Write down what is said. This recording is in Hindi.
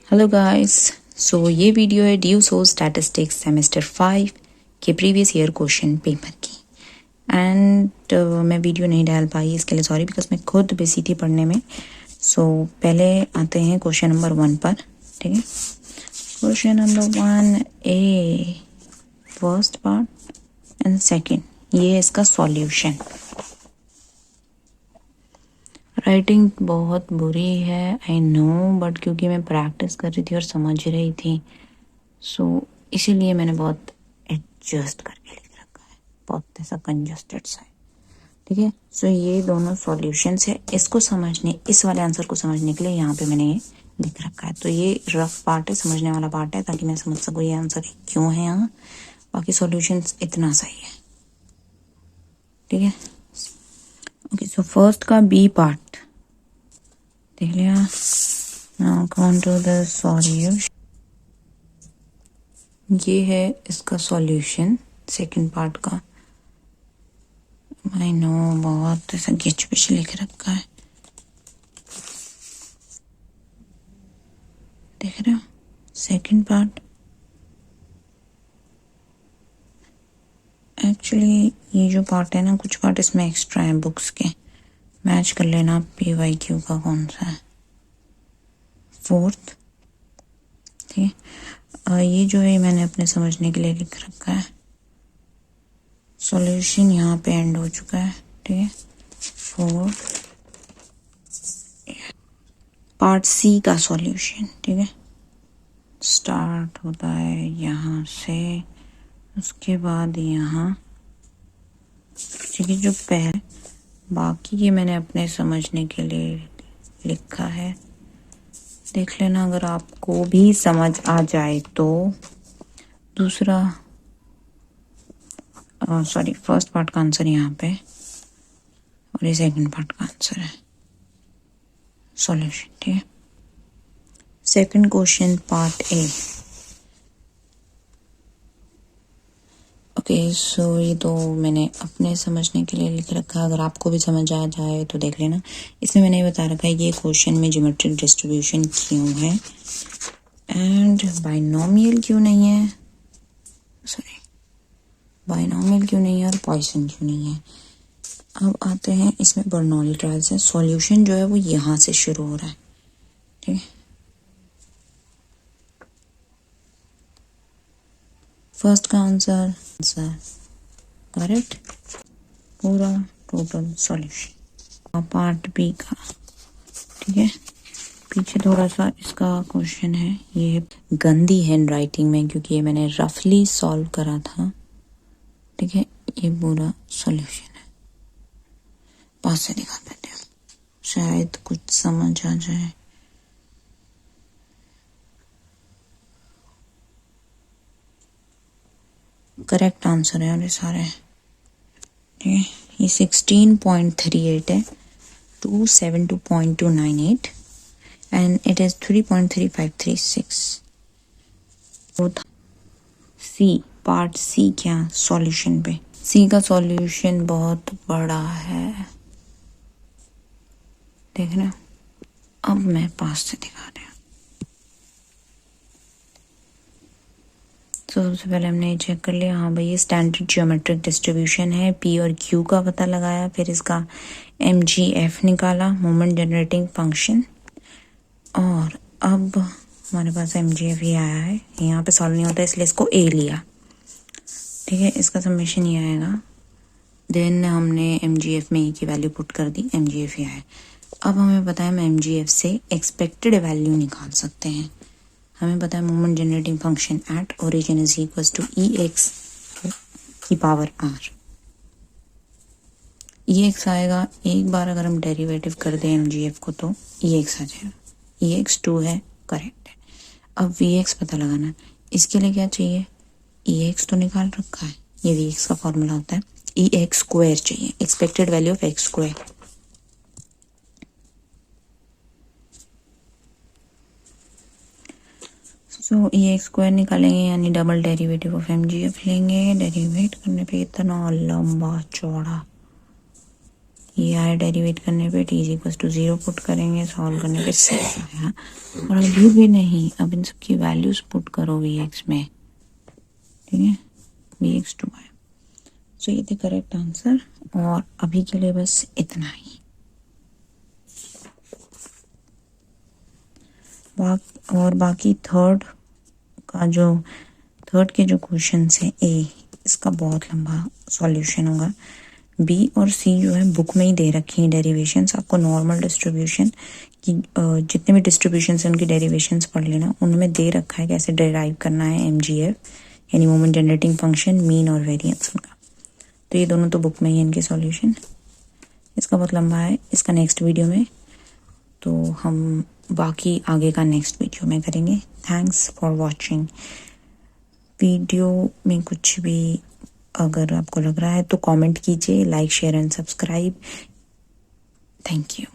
Hello guys. सो ये वीडियो है ड्यू सो स्टैटिस्टिक्स सेमेस्टर 5 के प्रीवियस ईयर क्वेश्चन पेपर की। एंड मैं वीडियो नहीं डाल पाई, इसके लिए सॉरी, बिकॉज मैं खुद बिजी थी पढ़ने में। सो पहले आते हैं क्वेश्चन नंबर 1 पर। ठीक है, question number 1 A first part and second, ये है इसका सॉल्यूशन। राइटिंग बहुत बुरी है, आई नो, बट क्योंकि मैं प्रैक्टिस कर रही थी और समझ रही थी, सो इसीलिए मैंने बहुत एडजस्ट करके लिख रखा है, बहुत ऐसा कंजस्टेड सा है। ठीक है, सो ये दोनों सॉल्यूशंस है। इसको समझने, इस वाले आंसर को समझने के लिए यहाँ पे मैंने ये लिख रखा है। तो ये रफ पार्ट है, समझने वाला पार्ट है, ताकि मैं समझ सकूँ ये आंसर क्यों है यहाँ। बाकी सॉल्यूशंस इतना सही है। ठीक है, ओके। सो फर्स्ट का बी पार्ट देख लिया। Now come to the solution. ये है इसका सॉल्यूशन सेकंड पार्ट का। आई नो, बहुत ऐसा गिच पिच लिख रखा है, देख रहे हो। सेकंड पार्ट एक्चुअली ये जो पार्ट है ना, कुछ पार्ट इसमें एक्स्ट्रा है बुक्स के, मैच कर लेना PYQ का कौन सा है, फोर्थ। ठीक है, ये जो है मैंने अपने समझने के लिए लिख रखा है। सॉल्यूशन यहाँ पे एंड हो चुका है। ठीक है, फोर्थ पार्ट सी का सॉल्यूशन। ठीक है, स्टार्ट होता है यहाँ से, उसके बाद यहाँ। ठीक है, जो पहले बाकी ये मैंने अपने समझने के लिए लिखा है, देख लेना अगर आपको भी समझ आ जाए तो। दूसरा सॉरी, फर्स्ट पार्ट का आंसर यहाँ पे और ये सेकंड पार्ट का आंसर है सॉल्यूशन। ठीक है, second question part A. Okay, so ये तो मैंने अपने समझने के लिए लिख रखा है, अगर आपको भी समझ आ जाए तो देख लेना। इसमें मैंने बता रखा है ये क्वेश्चन में ज्योमेट्रिक डिस्ट्रीब्यूशन क्यों है एंड बाइनोमियल क्यों नहीं है, सॉरी बाइनोमियल क्यों नहीं है और पॉइसन क्यों नहीं है। अब आते हैं इसमें बर्नौली ट्रायल से। सॉल्यूशन जो है वो यहाँ से शुरू हो रहा है। ठीक है, फर्स्ट का आंसर करेक्ट, पूरा टोटल सॉल्यूशन। पार्ट बी का, ठीक है, पीछे थोड़ा सा इसका क्वेश्चन है, ये गंदी हैंड राइटिंग में, क्योंकि ये मैंने रफली सॉल्व करा था। ठीक है, ये पूरा सॉल्यूशन है, पास से दिखा देते हैं, शायद कुछ समझ आ जाए। करेक्ट आंसर है और ये सारे। ठीक है, ये 16.38 है, 272.298 and it is 3.3536। C part C क्या सॉल्यूशन पे, सी का सॉल्यूशन बहुत बड़ा है, देख रहे हो। अब मैं पास से दिखा रही हूँ। तो सबसे पहले हमने चेक कर लिया, हाँ भाई ये स्टैंडर्ड ज्योमेट्रिक डिस्ट्रीब्यूशन है। P और Q का पता लगाया, फिर इसका MGF निकाला, मोमेंट जनरेटिंग फंक्शन। और अब हमारे पास MGF ही आया है, यहाँ पे सॉल्व नहीं होता इसलिए इसको A लिया। ठीक है, इसका समेशन ये आएगा, देन हमने MGF में E की वैल्यू पुट कर दी, MGF ये आया। अब हमें पता है हम MGF से एक्सपेक्टेड वैल्यू निकाल सकते हैं। हमें पता है moment generating function at origin is equal to EX की पावर R। EX आएगा, एक बार अगर हम डेरिवेटिव कर दें MGF को तो EX आ जाएगा। EX 2 है, करेक्ट है। अब VX पता लगाना, इसके लिए क्या चाहिए, EX तो निकाल रखा है, ये VX का फॉर्मूला होता है, EX स्क्वायर चाहिए, expected value of X square. So EX square निकालेंगे, यानी डबल डेरिवेटिव ऑफ MGF लेंगे। डेरिवेट करने पे इतना लंबा चौड़ा ये आया डेरिवेट करने पे, t = 0 पुट करेंगे, सॉल्व करने पे 6 आया। और अभी भी नहीं, अब इन सबकी वैल्यूज पुट करो vx में, ठीक है, vx2 आया। सो ये थे करेक्ट आंसर। और अभी के लिए बस इतना ही। और बाकी थर्ड के जो क्वेश्चंस हैं इसका बहुत लंबा सॉल्यूशन होगा। बी और सी जो है बुक में ही दे रखी हैं डेरिवेशंस। आपको नॉर्मल डिस्ट्रीब्यूशन की जितने भी डिस्ट्रीब्यूशंस हैं उनकी डेरिवेशंस पढ़ लेना, उनमें दे रखा है कैसे डेराइव करना है MGF यानी मोमेंट जनरेटिंग फंक्शन, मीन और वेरिएंस उनका। तो ये दोनों तो बुक में ही इनके सॉल्यूशन। इसका बहुत लंबा है, इसका नेक्स्ट वीडियो में, तो हम बाकी आगे का नेक्स्ट वीडियो में करेंगे। Thanks for watching. वीडियो में कुछ भी अगर आपको लग रहा है तो कमेंट कीजिए, like share and subscribe. Thank you.